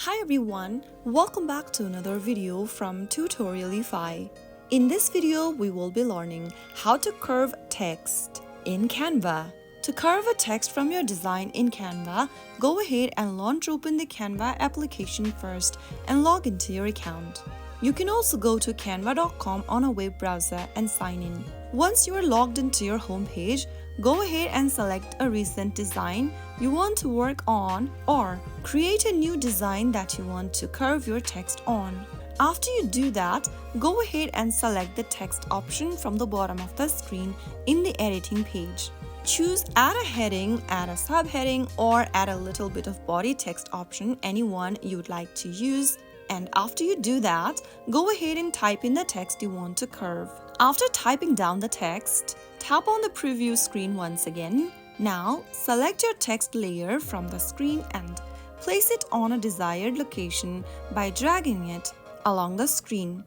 Hi everyone, welcome back to another video from Tutorialify. In this video, we will be learning how to curve text in Canva. To curve a text from your design in Canva, go ahead and launch open the Canva application first and log into your account. You can also go to canva.com on a web browser and sign in. Once you are logged into your home page, go ahead and select a recent design you want to work on or create a new design that you want to curve your text on. After you do that, go ahead and select the text option from the bottom of the screen in the editing page. Choose add a heading, add a subheading, or add a little bit of body text option, anyone you'd like to use. And after you do that, go ahead and type in the text you want to curve. After typing down the text, tap on the preview screen once again. Now, select your text layer from the screen and place it on a desired location by dragging it along the screen.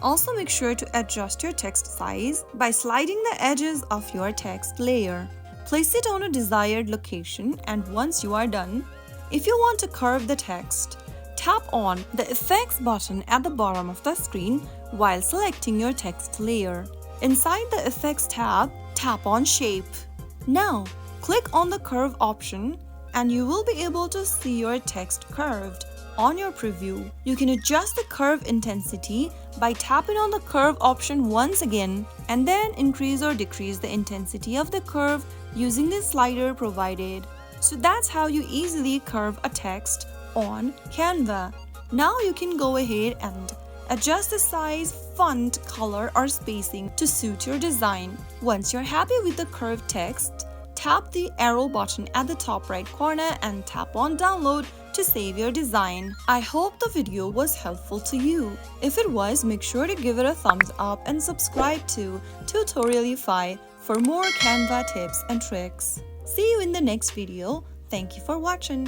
Also, make sure to adjust your text size by sliding the edges of your text layer. Place it on a desired location, and once you are done, if you want to curve the text, tap on the Effects button at the bottom of the screen while selecting your text layer. Inside the Effects tab, tap on Shape. Now, click on the Curve option and you will be able to see your text curved on your preview. You can adjust the curve intensity by tapping on the Curve option once again and then increase or decrease the intensity of the curve using the slider provided. So that's how you easily curve a text on Canva. Now you can go ahead and adjust the size, font, color, or spacing to suit your design. Once you're happy with the curved text, tap the arrow button at the top right corner and tap on download to save your design. I hope the video was helpful to you. If it was, make sure to give it a thumbs up and subscribe to Tutorialify for more Canva tips and tricks. See you in the next video. Thank you for watching.